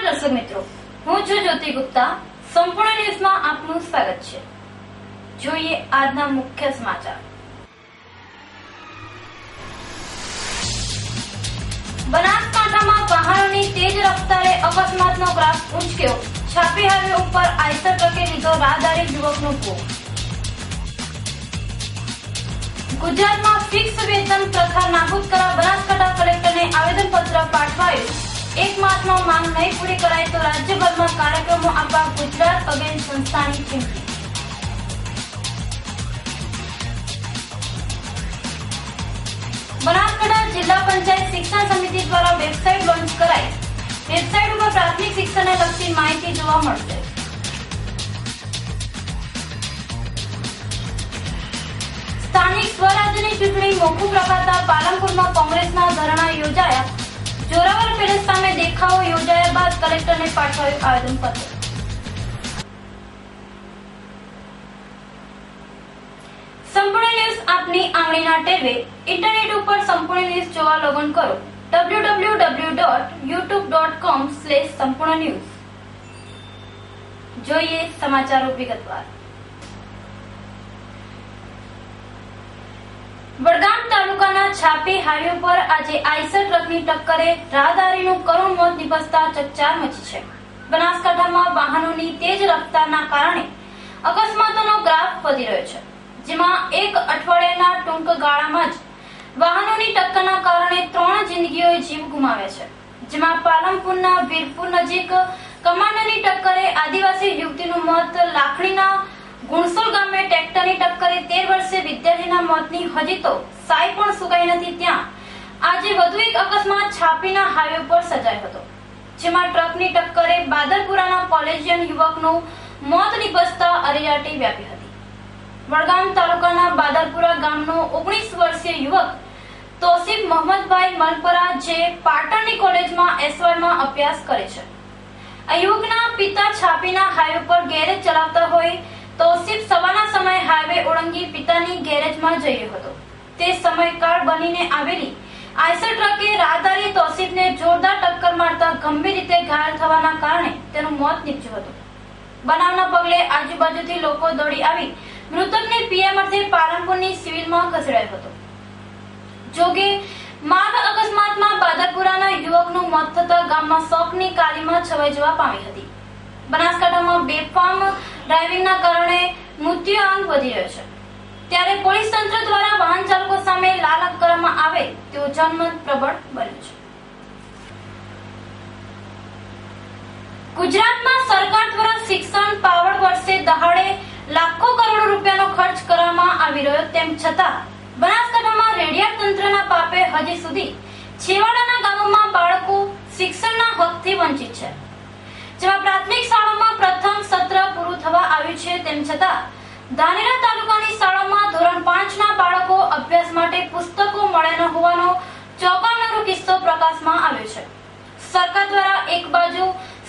દર્શક મિત્રો, હું છું જ્યોતિ ગુપ્તા. સંપૂર્ણ ન્યૂઝમાં આપનું સ્વાગત છે. જોઈએ આજના મુખ્ય સમાચાર. બનાસકાંઠામાં વાહનોની તેજ રફતારે અકસ્માતનો ગ્રાફ ઊંચક્યો. છાપી હાઈવે ઉપર આઈસર ટ્રકે લીધો રાહદારી યુવકનો ભોગ. ગુજરાતમાં ફિક્સ વેતન પ્રથા નાબૂદ કરવા બનાસકાંઠા કલેક્ટરને આવેદનપત્ર પાઠવાયું. 1 માસમાં માંગ નહીં પૂરી કરાય તો રાજ્યભરમાં કાર્યક્રમો આપવા ગુજરાત અગેન સંસ્થાની ચીમકી. બનાસકાંઠા જિલ્લા પંચાયત શિક્ષણ સમિતિ દ્વારા વેબસાઇટ લોન્ચ કરાઈ. વેબસાઇટ ઉપર પ્રાથમિક શિક્ષણને લગતી માહિતી જોવા મળશે. સ્થાનિક સ્વરાજ્યની ચૂંટણી મોકૂફ રખાતા પાલનપુરમાં કોંગ્રેસના ધરણા યોજાયા. જોરાવર પેલેસ સામે દેખાવો યોજાયા બાદ કલેક્ટરને પાઠવાયું આવેદનપત્ર. સંપૂર્ણ ન્યૂઝ આપની આંગળીના ટેરવે. ઇન્ટરનેટ ઉપર સંપૂર્ણ ન્યૂઝ જોવા લોગિન કરો www.youtube.com/સંપૂર્ણ ન્યૂઝ. જોઈએ સમાચારો વિગતવાર. વડગામ તાલુકાના છાપી હાઈવે પર આજે આઈસર ટ્રકની ટક્કરે રાહદારીનું કરુણ મોત નિપજતા ચકચાર મચી છે. બનાસકાંઠામાં વાહનોની તેજ રફતારના કારણે અકસ્માતોનો ગ્રાફ વધી રહ્યો છે, જેમાં એક અઠવાડિયાના ટૂંક ગાળામાં જ વાહનોની ટક્કરના કારણે 3 જિંદગીઓએ જીવ ગુમાવ્યા છે. જેમાં પાલનપુરના વીરપુર નજીક કમાન્ડરની ટક્કરે આદિવાસી યુવતીનું મોત, લાખણીના ગુણસોલ ગામે ટ્રેક્ટરની ટક્કરે 13 વર્ષીય વિદ્યાર્થીના મોતની હજી તો સાય પણ સુકાઈ નથી. ત્યાં આજે વધુ એક અકસ્માત છાપીના હાઈવે પર સર્જાયો હતો, જેમાં ટ્રકની ટક્કરે બાદરપુરાના કોલેજિયન યુવકનું મોત નિપજતા અરેરાટી વ્યાપી હતી. વડગામ તાલુકાના બાદરપુરા ગામનો 19 વર્ષીય યુવક તોસીફ મોહમ્મદભાઈ મલપરા, જે પાટણની કોલેજમાં એસવાયમાં અભ્યાસ કરે છે. આ યુવકના પિતા છાપીના હાઈવે પર ગેરેજ ચલાવતા હોય. તોસીફ સવારના સમયે હાઈવે ઓળંગી પિતાની ગેરેજમાં જઈ રહ્યો હતો. તે સમયકાળ બનીને આવેલી આઈસર ટ્રકે રાહદારી તોસીફને જોરદાર ટક્કર મારતા ગંભીર રીતે ઘાયલ થવાના કારણે તેનું મોત નીપજ્યું હતું. બનાવના પગલે આજુબાજુથી લોકો દોડી આવી મૃતકને પીએમ અર્થે પાલનપુરની સિવિલમાં ખસેડાયો હતો. જોકે માર્ગ અકસ્માતમાં બાદરપુરાના યુવકનું મોત થતા ગામમાં શોકની કાલીમાં છવાઈ જવા પામી હતી. બનાસકાંઠામાં બેફામ ડ્રાઇવિંગના કારણે મૃત્યુઆંક વધી રહ્યો છે, ત્યારે પોલીસ તંત્ર દ્વારા વાહન ચાલકો સામે લાલચ કરવામાં આવે તેવું જનમત પ્રબળ બન્યું છે. ગુજરાતમાં સરકાર દ્વારા શિક્ષણ પાવર વર્ષે દહાડે લાખો કરોડો રૂપિયાનો ખર્ચ કરવામાં આવી રહ્યો તેમ છતાં બનાસકાંઠામાં રેડિયા તંત્રના પાપે હજી સુધી છેવાડાના ગામોમાં બાળકો શિક્ષણના હકથી વંચિત છે. જેમાં પ્રાથમિક શાળામાં પ્રથમ સત્ર પૂરું થવા આવ્યું છે, તેમ છતાં ધાનેરા તાલુકાની શાળામાં ધોરણ 5 ના બાળકો અભ્યાસ માટે પુસ્તકો મળ્યા ન હોવાનો ચોંકાવનારો કિસ્સો પ્રકાશમાં આવ્યો છે. સરકાર દ્વારા એક બાજુ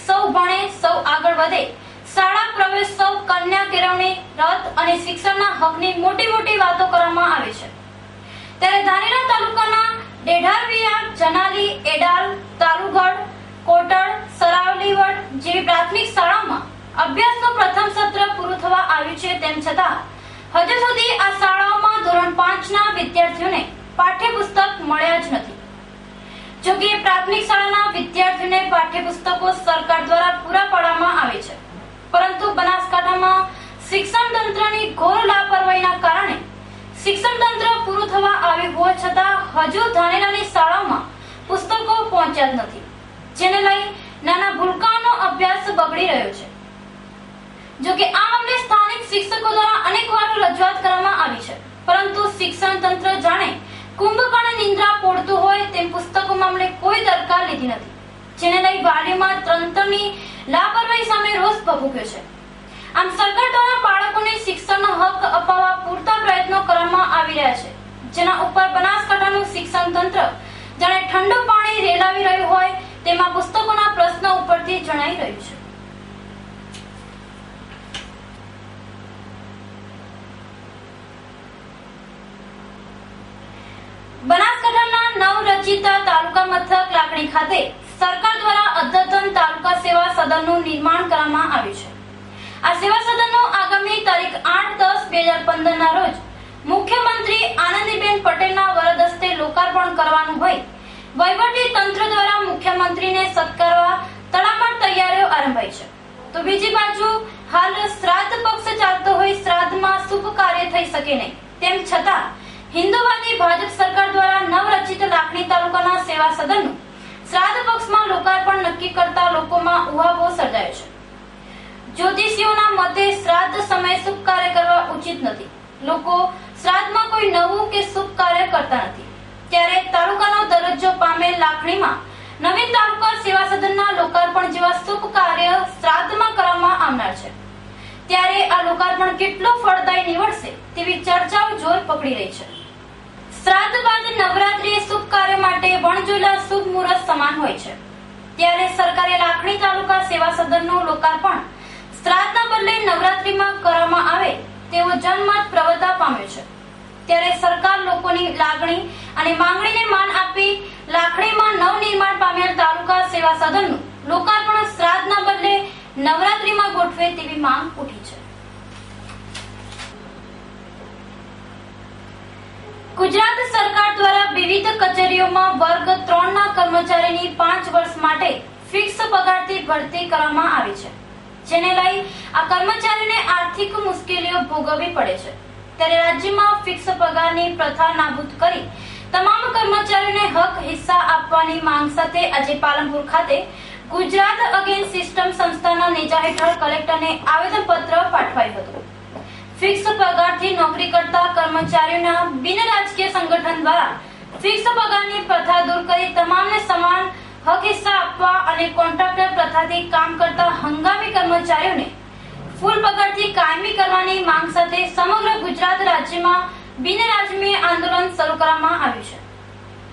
સૌ ભણે સૌ આગળ વધે, શાળા પ્રવેશોત્સવ, કન્યા કેળવણી રથ અને શિક્ષણના હકની મોટી મોટી વાતો કરવામાં આવે છે, ત્યારે ધાનેરા તાલુકાના ડેઢારવિયા, જનાલી, એડાલ, તાલુગઢ, કોટડ, સરાવલીવડ જેવી પ્રાથમિક શાળામાં અભ્યાસનું પ્રથમ સત્ર પૂરું થવા આવ્યું છે, તેમ છતાં હજુ સુધી આ શાળાઓમાં ધોરણ 5 ના વિદ્યાર્થીઓને પાઠ્યપુસ્તક મળ્યા જ નથી. જોકે પ્રાથમિક શાળાના વિદ્યાર્થીઓને પાઠ્યપુસ્તકો સરકાર દ્વારા પૂરા પાડવામાં આવે છે, પરંતુ બનાસકાંઠામાં શિક્ષણ તંત્રની ઘોર લાપરવાહીના કારણે શિક્ષણ તંત્ર પૂરું થવા આવ્યું હોવા છતાં હજુ ધાનેરાની શાળાઓમાં પુસ્તકો પહોંચ્યા જ નથી, જેને લઈ નાના ભૂલકાઓનો અભ્યાસ બગડી રહ્યો છે. જોકે આ મામલે સ્થાનિક શિક્ષકો દ્વારા અનેક વાર રજૂઆત કરવામાં આવી છે, પરંતુ શિક્ષણ તંત્ર જાણે કુંભકર્ણ નિંદ્રા પોડતું હોય તેમ પુસ્તકો મામલે કોઈ દરકાર લીધી નથી, જેને લઈ વાલીઓમાં તંત્રની લાપરવાહી સામે રોષ ભભૂક્યો છે. આમ સરકાર દ્વારા બાળકોને શિક્ષણનો હક અપાવવા પૂરતા પ્રયત્નો કરવામાં આવી રહ્યા છે, જેના ઉપર બનાસકાંઠાનું શિક્ષણ તંત્ર જાણે ઠંડુ પાણી રેલાવી રહ્યું હોય તેમાં પુસ્તકોના પ્રશ્નો ઉપરથી જણાઈ રહ્યું છે. બનાસકાંઠાના નવરચિત તાલુકા મથક લાખણી ખાતે સરકાર દ્વારા અદ્યતન તાલુકા સેવા સદનનું નિર્માણ કરવામાં આવ્યું છે. આ સેવા સદનનું આગામી તારીખ 8-10-2015 ના રોજ મુખ્યમંત્રી આનંદીબેન પટેલના વરદ હસ્તે લોકાર્પણ કરવાનું હોય વહીવટી તંત્ર દ્વારા મુખ્યમંત્રીને સત્કારવા તડામાર તૈયારીઓ આરંભાઈ છે. તો બીજી બાજુ હાલ શ્રાદ્ધ પક્ષ ચાલતો હોય શ્રાદ્ધમાં શુભ કાર્ય થઈ શકે નહીં તેમ છતાં હિન્દુવાદી ભાજપ સરકાર દ્વારા નવરચિત લાખણી તાલુકાના સેવા સદનનું શ્રાદ્ધ પક્ષમાં લોકાર્પણ નક્કી કરતા લોકોમાં ઉહાપોહ સર્જાયો છે. જ્યોતિષીઓના મતે શ્રાદ્ધ સમયે શુભ કાર્ય કરવા ઉચિત નથી. લોકો શ્રાદ્ધમાં કોઈ નવું કે શુભ કાર્ય કરતા નથી. ત્યારે તાલુકાનો દરજ્જો પામેલ લાખણીમાં નવીન તાલુકા સેવા સદનના લોકાર્પણ જેવા શુભ કાર્ય શ્રાદ્ધમાં કરવામાં આવનાર છે. ત્યારે આ લોકાર્પણ કેટલું ફળદાયી નીવડશે તેવી ચર્ચાઓ જોર પકડી રહી છે. શ્રાદ્ધ બાદ નવરાત્રીએ શુભ કાર્ય માટે વણજોયેલા શુભ મુહૂર્ત સમાન હોય છે. ત્યારે સરકારે લાખણી તાલુકા સેવા સદનનું લોકાર્પણ શ્રાદ્ધના બદલે નવરાત્રીમાં કરવામાં આવે તેવો જનમત પ્રવર્તવા પામ્યો છે. ત્યારે સરકાર લોકોની લાગણી અને માંગણીને માન આપી લાખણીમાં નવનિર્માણ પામેલ તાલુકા સેવા સદનનું લોકાર્પણ શ્રાદ્ધના બદલે નવરાત્રીમાં ગોઠવે તેવી માંગ ઉઠી છે. ગુજરાત સરકાર દ્વારા વિવિધ કચેરીઓમાં વર્ગ 3 ના કર્મચારીની 5 વર્ષ માટે ફિક્સ પગારથી ભરતી કરવામાં આવી છે. જેને લઈ આ કર્મચારીને આર્થિક મુશ્કેલીઓ ભોગવવી પડે છે. ત્યારે રાજ્યમાં ફિક્સ પગારની પ્રથા નાબૂદ કરી તમામ કર્મચારીઓને હક હિસ્સા આપવાની માંગ સાથે આજે પાલનપુર ખાતે ગુજરાત અગેન સિસ્ટમ સંસ્થાના નેજા હેઠળ કલેક્ટરને આવેદનપત્ર પાઠવાયું હતું. ફિક્સ પગારથી નોકરી કરતા કર્મચારીઓના બિન રાજકીય સંગઠન દ્વારા ફિક્સ પગારની પ્રથા દૂર કરી તમામને સમાન હક હિસ્સા આપવા અને કોન્ટ્રાક્ટર પ્રથાથી કામ કરતા હંગામી કર્મચારીઓને ફૂલ પગારથી કાયમી કરવાની માંગ સાથે સમગ્ર ગુજરાત રાજ્યમાં બિનરાજકીય આંદોલન શરૂ કરવામાં આવ્યું છે.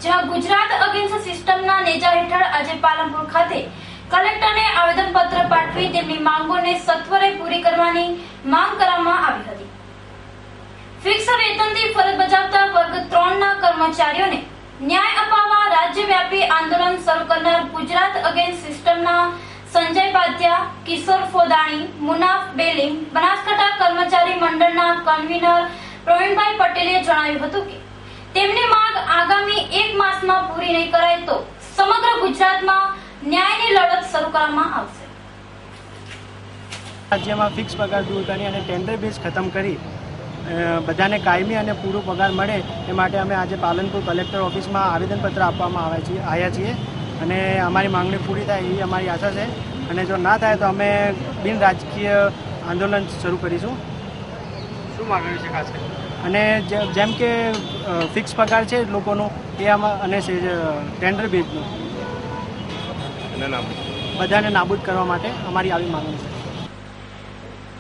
જેમાં ગુજરાત અગેન્સ્ટ સિસ્ટમના નેજા હેઠળ આજે પાલનપુર ખાતે કલેક્ટરને આવેદનપત્ર પાઠવી તેમની માંગોને સત્વરે પૂરી કરવાની માંગ કરવામાં આવી હતી. ફિક્સ વેતનથી ફરજ બજાવતા વર્ગ 3 ના કર્મચારીઓને ન્યાય અપાવવા રાજ્યવ્યાપી આંદોલન શરૂ કરનાર ગુજરાત અગેન્સ્ટ સિસ્ટમના સંજય પાધ્યા, કિશોર ફોદાણી, મુનાફ બેલીમ, બનાસકાંઠા કર્મચારી મંડળના કન્વીનર પ્રવીણભાઈ પટેલે જણાવ્યું હતું કે તેમની માંગ આગામી 1 માસમાં પૂરી નહીં કરાય તો સમગ્ર ગુજરાતમાં ન્યાયની લડત શરૂ કરવામાં આવશે. રાજ્યમાં ફિક્સ પગાર દૂર કરી અને ટેન્ડર બેઝ ખતમ કરી બધાને કાયમી અને પૂરો પગાર મળે એ માટે અમે આજે પાલનપુર કલેક્ટર ઓફિસમાં આવેદનપત્ર આપવામાં આવ્યા છીએ અને અમારી માંગણી પૂરી થાય એવી અમારી આશા છે. અને જો ના થાય તો અમે બિન રાજકીય આંદોલન શરૂ કરીશું. શું માંગણી છે ખાસ કરી? અને જેમ કે ફિક્સ પગાર છે લોકોનો એ આમાં અને ટેન્ડર બેઝનું બધાને નાબૂદ કરવા માટે અમારી આવી માંગણી છે.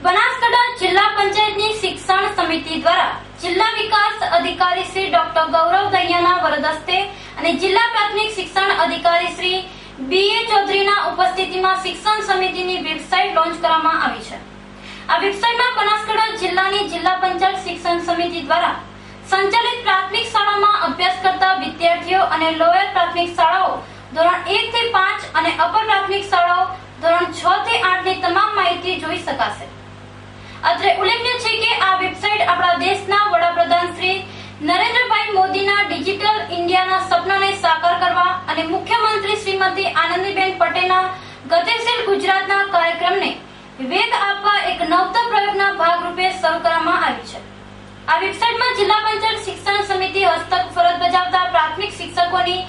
બનાસકાંઠા જિલ્લા પંચાયતની શિક્ષણ સમિતિ દ્વારા જિલ્લા વિકાસ અધિકારી શ્રી ડોક્ટર ગૌરવ દહિયાના વરદ હસ્તે અને જિલ્લા પ્રાથમિક શિક્ષણ અધિકારી શ્રી BA ચૌધરીના ઉપસ્થિતિમાં શિક્ષણ સમિતિની વેબસાઇટ લોન્ચ કરવામાં આવી છે. આ વેબસાઇટમાં બનાસકાંઠા જિલ્લાની જિલ્લા પંચાયત શિક્ષણ સમિતિ દ્વારા સંચાલિત પ્રાથમિક શાળામાં અભ્યાસ કરતા વિદ્યાર્થીઓ અને લોયર પ્રાથમિક શાળાઓ ધોરણ 1 થી 5 અને અપર પ્રાથમિક શાળાઓ ધોરણ 6 થી 8 ની તમામ માહિતી જોઈ શકાશે. અત્રે ઉલ્લેખનીય છે કે આ વેબસાઇટ આપણા દેશના વડાપ્રધાન શ્રી નરેન્દ્રભાઈ મોદીના ડિજિટલ ઇન્ડિયાના સપનાને સાકાર કરવા અને મુખ્યમંત્રી શ્રીમતી આનંદીબેન પટેલના ગતિશીલ ગુજરાતના કાર્યક્રમને વેગ આપવા એક નવતર પ્રયોગના ભાગરૂપે શરૂ કરવામાં આવી છે. આ વેબસાઇટમાં જિલ્લા પંચાયત શિક્ષણ સમિતિ હસ્તક ફરજ બજાવતા પ્રાથમિક શિક્ષકોની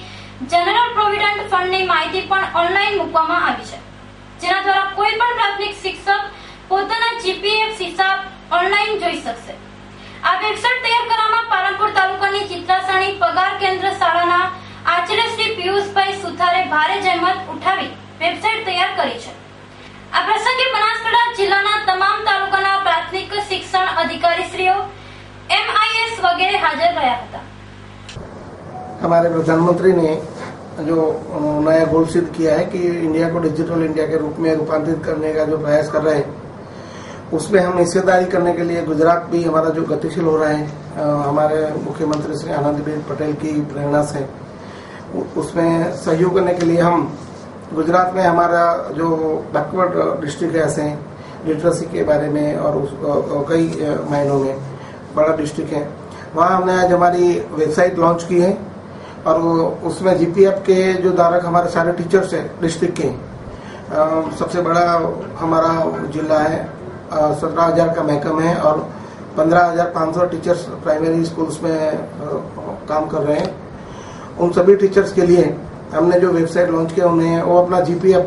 જનરલ પ્રોવિડન્ટ ફંડની માહિતી પણ ઓનલાઈન મૂકવામાં આવી છે. જેના દ્વારા કોઈ પણ પ્રાથમિક શિક્ષક પોતાના GPF હિસાબ ઓનલાઈન જોઈ શકશે. આ વેબસાઇટ તૈયાર કરવામાં પાલનપુર તાલુકાની ચિત્રાસણી પગાર કેન્દ્ર શાળાના આચાર્ય શ્રી પિયુષભાઈ સુથારે ભારે જહેમત ઉઠાવી વેબસાઇટ તૈયાર કરી છે. આ પ્રસંગે બનાસકાંઠા જિલ્લાના તમામ તાલુકાના પ્રાથમિક શિક્ષણ અધિકારીશ્રીઓ MIS વગેરે હાજર રહ્યા હતા. हमारे प्रधानमंत्री ने जो नया गोल सिद्ध किया है कि इंडिया को डिजिटल इंडिया के रूप में रूपांतरित करने का जो प्रयास कर रहे हैं उसमें हम हिस्सेदारी करने के लिए गुजरात भी हमारा जो गतिशील हो रहा है हमारे मुख्यमंत्री श्री आनंदीबेन पटेल की प्रेरणा से उसमें सहयोग करने के लिए हम गुजरात में हमारा जो बैकवर्ड डिस्ट्रिक्ट है ऐसे लिटरेसी के बारे में और कई मायनों में बड़ा डिस्ट्रिक्ट है, वहाँ हमने आज हमारी वेबसाइट लॉन्च की है और उसमें जीपीएफ के जो धारक हमारे सारे टीचर्स हैं डिस्ट्रिक्ट के, सबसे बड़ा हमारा जिला है, 17,000 का महकम है और 15,500 टीचर्स प्राइमरी स्कूल्स में काम कर रहे हैं। उन सभी टीचर्स के लिए हमने जो वेबसाइट लॉन्च किया, उन्हें वो अपना जीपीएफ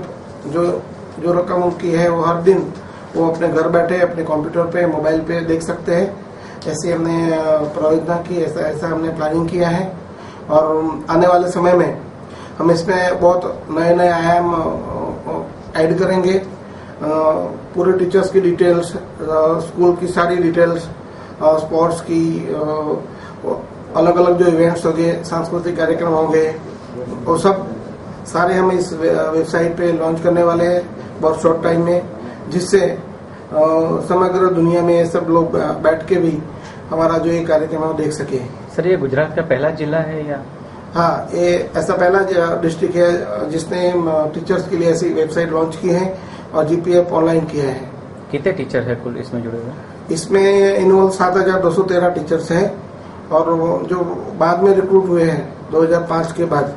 जो रकम उनकी है वो हर दिन वो अपने घर बैठे अपने कंप्यूटर पे मोबाइल पे देख सकते हैं। ऐसे हमने प्रायोजना की, ऐसा हमने प्लानिंग किया है और आने वाले समय में हम इसमें बहुत नए आयाम ऐड करेंगे। पूरे टीचर्स की डिटेल्स, स्कूल की सारी डिटेल्स, स्पोर्ट्स की, अलग अलग जो इवेंट्स होंगे, सांस्कृतिक कार्यक्रम होंगे, वो सब सारे हम इस वेबसाइट पे लॉन्च करने वाले हैं बहुत शॉर्ट टाइम में, जिससे समग्र दुनिया में सब लोग बैठ के भी हमारा जो ये कार्यक्रम है वो देख सके। सर, ये गुजरात का पहला जिला है या? हाँ, ये ऐसा पहला डिस्ट्रिक्ट है जिसने टीचर्स के लिए ऐसी वेबसाइट लॉन्च की है और जीपीएफ ऑनलाइन किया है। कितने टीचर है कुल इसमें जुड़े हुए? इसमें इन्वॉल्व 7,213 टीचर्स हैं और जो बाद में रिक्रूट हुए हैं 2005 के बाद,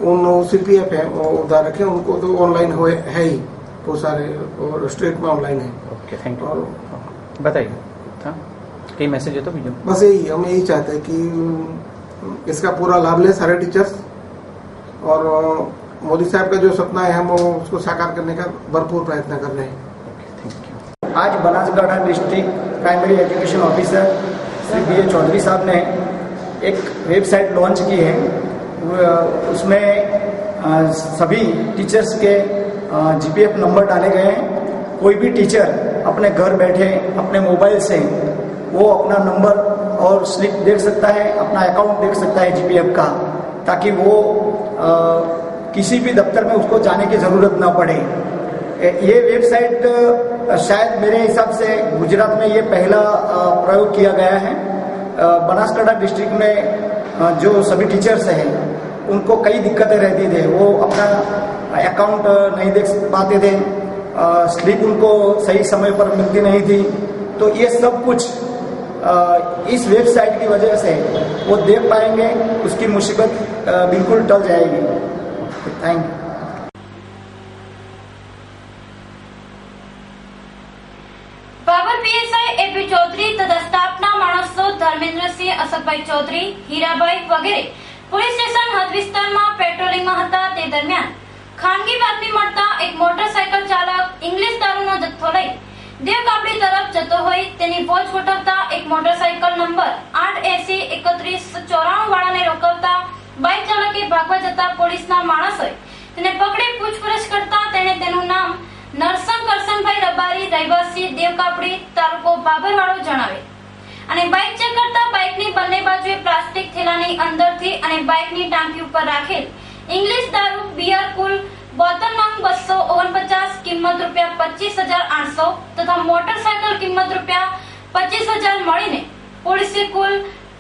उन सीपीएफ है वो उधारक है, उनको तो ऑनलाइन है ही, वो सारे और स्टेट में ऑनलाइन है। Okay, thank you. और बताइए कई मैसेज है तो भैया? बस हम यही चाहते हैं कि इसका पूरा लाभ ले सारे टीचर्स और मोदी साहब का जो सपना है हम उसको साकार करने का भरपूर प्रयत्न कर रहे हैं। आज Banaskantha district primary education officer Shri B A. Chaudhary साहब ने एक वेबसाइट लॉन्च की है। उसमें सभी टीचर्स के जीपीएफ नंबर डाले गए हैं। कोई भी टीचर अपने घर बैठे अपने मोबाइल से वो अपना नंबर और स्लिप देख सकता है, अपना अकाउंट देख सकता है जीपीएफ का, ताकि वो किसी भी दफ्तर में उसको जाने की जरूरत ना पड़े। ये वेबसाइट शायद मेरे हिसाब से गुजरात में ये पहला प्रयोग किया गया है। बनासकांठा डिस्ट्रिक्ट में जो सभी टीचर्स हैं उनको कई दिक्कतें रहती थी, वो अपना अकाउंट नहीं देख पाते थे, स्लिप उनको सही समय पर मिलती नहीं थी। तो ये सब कुछ इस वेबसाइट की वजह से वो देख पाएंगे, उसकी मुसीबत बिल्कुल टल जाएगी। Thank you. Babar PSI A P Chaudhary तथा સ્ટાફના માણસો ધર્મેન્દ્રસિંહ, અશોકભાઈ ચૌધરી, હીરાભાઈ વગેરે પોલીસ સ્ટેશન હદ વિસ્તારમાં પેટ્રોલિંગમાં હતા તે દરમિયાન ખાનગી બાતમી મળતા એક મોટરસાયકલ ચાલક ઇંગ્લિશ દારૂનો જથ્થો લઈ દેવકાપડી તરફ જતો હોય તેની વોચ ગોઠવતા એક મોટરસાયકલ નંબર 8803194 વાળાને રોકવતા બાઇક ચાલકે ભાગવા જતા પોલીસના માણસોએ તેને પકડી પૂછપરછ કરતા તેણે તેનું નામ નરસંગ કરસનભાઈ રબારી, રહેવાસી દેવકાપડી, તાલુકો બાબરવાળો જણાવે અને બાઇક ચેક કરતા બાઇકની બંને બાજુએ પ્લાસ્ટિક થેલાની અંદરથી અને બાઇકની ટાંકી ઉપર રાખેલ ઇંગ્લિશ દારૂ બિયર કુલ બોતલ નંગ 249, કિંમત ₹25,800 તથા મોટરસાયકલ કિંમત ₹25,000 મળીને પોલીસે કુલ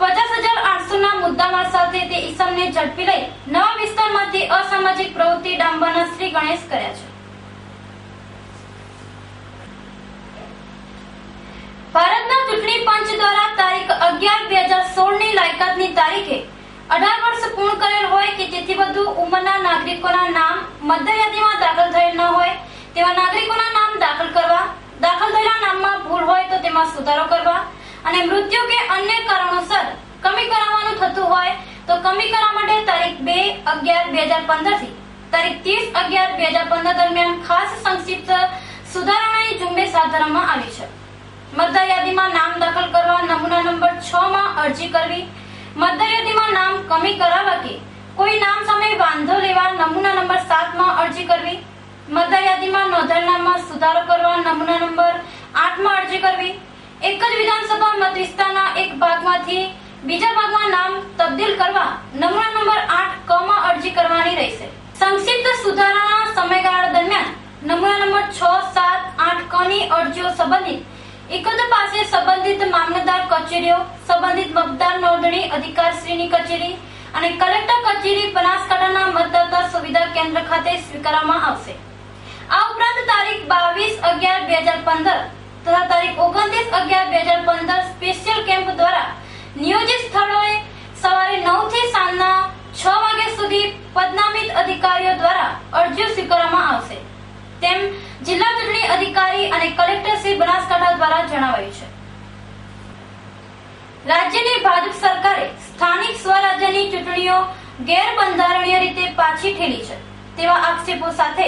50,800 ના મુદ્દામાલ સાથે તે ઈસમને ઝડપી લઈ નવા વિસ્તારમાંથી અસામાજિક પ્રવૃત્તિ ડામવાના શ્રી ગણેશ કર્યા છે। ભારતના ચૂંટણી પંચ દ્વારા તારીખ 11/2016 ની લાયકાતની તારીખે 18 વર્ષ પૂર્ણ કરેલ હોય કે તેથી વધુ ઉંમરના નાગરિકોના નામ મતદારયાદીમાં દાખલ થયેલ ન હોય તેવા નાગરિકોના નામ દાખલ કરવા, દાખલ થયેલા નામમાં ભૂલ હોય તો તેમાં સુધારો કરવા અને મૃત્યુ કે અન્ય કારણોસર કમી કરાવવાનું થતું હોય તો કમી કરવા માટે તારીખ 2/11/2015 થી તારીખ 30/11/2015 દરમિયાન ખાસ સંક્ષિપ્ત સુધારણાની ઝુંબેશ હાથ ધરવામાં આવી છે। मतदार यादीમાં नाम दाखल करवा नमूना नंबर 6 में अरजी करवी, मतदार यादीમાં नाम कमी करावा के कोई नाम सामे वांधो लेवा नमूना नंबर 7 में अरजी करवी, मतदार यादीમાં नोंधाયેલ नामમાં सुधारो करवा नमूना नंबर 8 में अरजी करवी, एक ज विधानसभा मत विस्ताરના एक भागમાંથી બીજા ભાગમાં नाम तब्दील करवा नमूना नंबर 8 क में अरजी करवानी રહેશે। संक्षिप्त सुधाराના સમયગાળા દરમિયાન नमूना नंबर 6, 7, 8 क ની અરજીઓ સંબંધિત એકદ પાસે સંબંધિત મામલતદાર કચેરીઓ, સંબંધિત મતદાર નોંધણી અધિકારીશ્રીની કચેરી અને કલેક્ટર કચેરી બનાસકાંઠાના મતદાતા સુવિધા કેન્દ્ર ખાતે સ્વીકારવામાં આવશે. આ ઉપરાંત તારીખ 22/11/2015 તથા તારીખ 29/11/2015 સ્પેશિયલ કેમ્પ દ્વારા નિયોજિત સ્થળોએ સવારે 9 થી સાંજના 6 વાગ્યા સુધી પદનામિત અધિકારીઓ દ્વારા અરજીઓ સ્વીકારવામાં આવશે તેમ જિલ્લા ચૂંટણી અધિકારી અને કલેક્ટર શ્રી બનાસકાંઠા દ્વારા જણાવાયું છે. રાજ્યની ભાજપ સરકારે સ્થાનિક સ્વરાજ્યની ચૂંટણીઓ ગેરબંધારણીય રીતે પાછી ઠેલી છે તેવા આક્ષેપો સાથે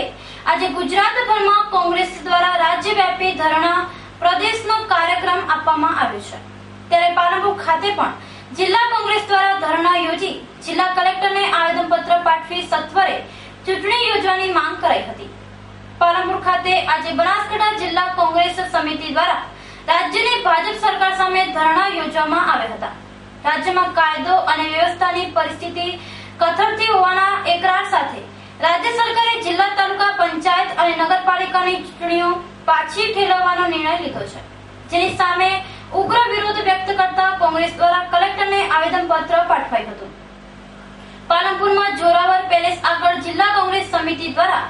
આજે ગુજરાતભરમાં કોંગ્રેસ દ્વારા રાજ્યવ્યાપી ધરણા પ્રદેશનો કાર્યક્રમ આપવામાં આવ્યો છે. ત્યારે પાલનપુર ખાતે પણ જિલ્લા કોંગ્રેસ દ્વારા ધરણા યોજી જિલ્લા કલેક્ટરને આવેદનપત્ર પાઠવી સત્વરે ચૂંટણી યોજવાની માંગ કરાઈ હતી. પાલનપુર ખાતે આજે બનાસકાંઠા જિલ્લા કોંગ્રેસ સમિતિ દ્વારા રાજ્યની ભાજપ સરકાર સામે ધરણા યોજવામાં આવ્યા હતા. રાજ્યમાં કાયદો અને વ્યવસ્થાની પરિસ્થિતિ કથળતી હોવાના એકરાર સાથે રાજ્ય સરકારે જિલ્લા તાલુકા પંચાયત અને નગરપાલિકાની ચૂંટણીઓ પાછી ઠેલવવાનો નિર્ણય લીધો છે, જેની સામે ઉગ્ર વિરોધ વ્યક્ત કરતા કોંગ્રેસ દ્વારા કલેક્ટરને આવેદનપત્ર પાઠવાયું હતું. પાલનપુરમાં જોરાવર પેલેસ આગળ જિલ્લા કોંગ્રેસ સમિતિ દ્વારા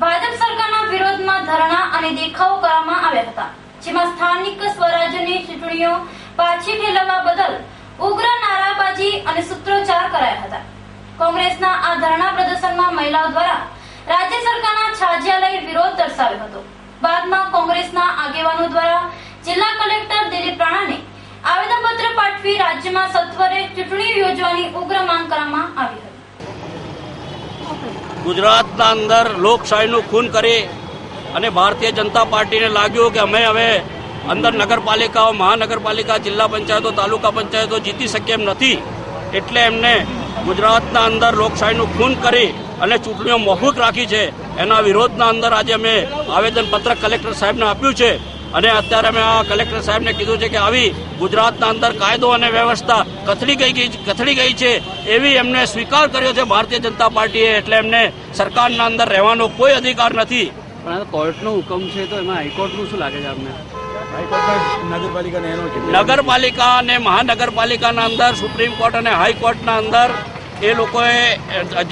ભાજપ સરકારના વિરોધમાં ધરણા અને દેખાવો કરવામાં આવ્યા હતા, જેમાં સ્થાનિક સ્વરાજ્યની ચૂંટણીઓ પાછી ઠેલવવા બદલ ઉગ્ર નારાબાજી અને સૂત્રોચ્ચાર કરાયા હતા. કોંગ્રેસના આ ધરણા પ્રદર્શનમાં મહિલાઓ દ્વારા રાજ્ય સરકારના છાજિયા લઈ વિરોધ દર્શાવ્યો હતો. બાદમાં કોંગ્રેસના આગેવાનો દ્વારા જિલ્લા કલેક્ટર દિલીપ રાણાને આવેદનપત્ર પાઠવી રાજ્યમાં સત્વરે ચૂંટણી યોજવાની ઉગ્ર માંગ કરવામાં આવી હતી. ગુજરાતના અંદર લોકશાહીનું ખૂન કરી અને ભારતીય જનતા પાર્ટીને લાગ્યું કે અમે હવે અંદર નગરપાલિકાઓ, મહાનગરપાલિકા, જિલ્લા પંચાયતો, તાલુકા પંચાયતો જીતી શકીએ એમ નથી, એટલે એમને ગુજરાતના અંદર લોકશાહીનું ખૂન કરી અને ચૂંટણીઓ મોકૂફ રાખી છે. એના વિરોધના અંદર આજે અમે આવેદનપત્ર કલેક્ટર સાહેબને આપ્યું છે અને અત્યારે અમે આ કલેક્ટર સાહેબને કીધું છે કે આવી ગુજરાતના અંદર કાયદો અને વ્યવસ્થા કથળી ગઈ છે એવી એમને સ્વીકાર કર્યો છે ભારતીય જનતા પાર્ટીએ, એટલે એમને સરકારના અંદર રહેવાનો કોઈ અધિકાર નથી. પણ આ કોર્ટનો હુકમ છે તો એમાં હાઈકોર્ટનું શું લાગે છે આપને? નગરપાલિકા અને મહાનગરપાલિકાના અંદર સુપ્રીમ કોર્ટ અને હાઈકોર્ટના અંદર એ લોકોએ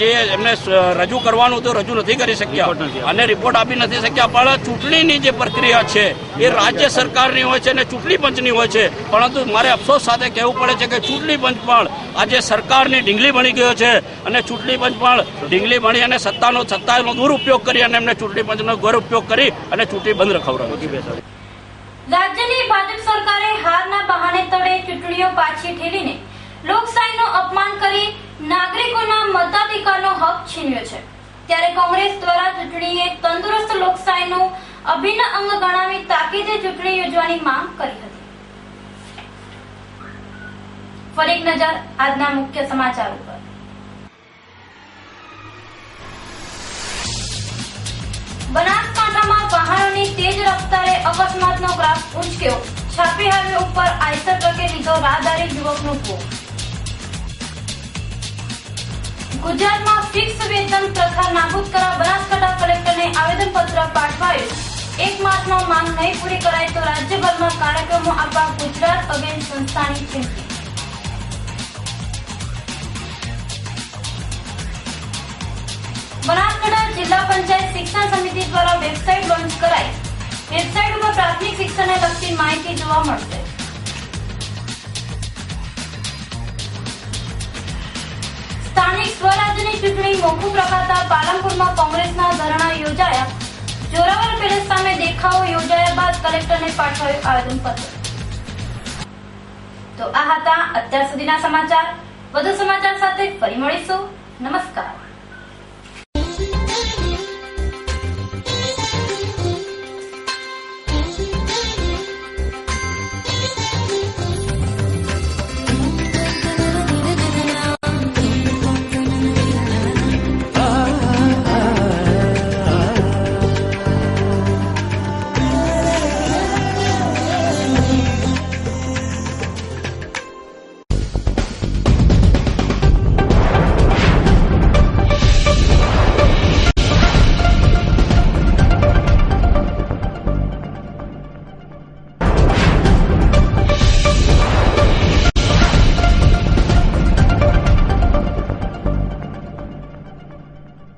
જે એમને રજૂ કરવાનું હતું રજૂ નથી કરી શક્યા અને રિપોર્ટ આપી નથી શક્યા. પણ ચૂંટણીની જે પ્રક્રિયા છે એ રાજ્ય સરકારની હોય છે અને ચૂંટણી પંચની હોય છે, પરંતુ મારે અફસોસ સાથે કહેવું પડે છે કે ચૂંટણી પંચ પણ આજે સરકારની ઢીંગલી બની ગયો છે અને ચૂંટણી પંચ પણ ઢીંગલી બની અને સત્તાનો દુરુપયોગ કરી અને એમને ચૂંટણી પંચનો ગેરઉપયોગ કરી અને ચૂંટણી બંધ રખાવડાવી. રાજ્યની ભાજપ સરકારે હારના બહાને તળે ચૂંટણીઓ પાછી ઠેલીને લોકશાહીનું અપમાન કરી નાગરિકોના મતાધિકારનો હક છીનવ્યો છે. ત્યારે કોંગ્રેસ દ્વારા ચૂંટણીએ તંદુરસ્ત લોકશાહીનું અભિન્ન અંગ ગણાવી તાકીદે ચૂંટણી યોજવાની માંગ કરી હતી. ફરી એક નજર આજના મુખ્ય સમાચાર ઉપર. બનાસકાંઠામાં વાહનોની તેજ રફતારે અકસ્માતનો ગ્રાફ ઉંચક્યો. છાપી હાઈવે ઉપર આઈસર ટ્રકે લીધો રાહદારી યુવકનો ભોગ. ગુજરાતમાં ફિક્સ વેતન પ્રથા નાબૂદ કરવા બનાસકાંઠા કલેક્ટરને આવેદનપત્ર પાઠવાયું. 1 માસમાં માંગ નહીં પૂરી કરાય તો રાજ્યભરમાં કાર્યક્રમો આપવા ગુજરાત અગેન સંસ્થાની ચીમકી. બનાસકાંઠા જિલ્લા પંચાયત શિક્ષણ સમિતિ દ્વારા વેબસાઇટ લોન્ચ કરાઈ. વેબસાઇટ ઉપર પ્રાથમિક શિક્ષણને લગતી માહિતી જોવા મળશે. સ્થાનિક સ્વરાજ્યની ચૂંટણી મોકૂફ રખાતા પાલનપુરમાં કોંગ્રેસના ધરણા યોજાયા. જોરાવર પેલેસ સામે દેખાવો યોજાયા બાદ કલેક્ટરને પાઠવાયું આવેદનપત્ર. તો આ હતા અત્યાર સુધીના સમાચાર. વધુ સમાચાર સાથે ફરી મળીશું. નમસ્કાર.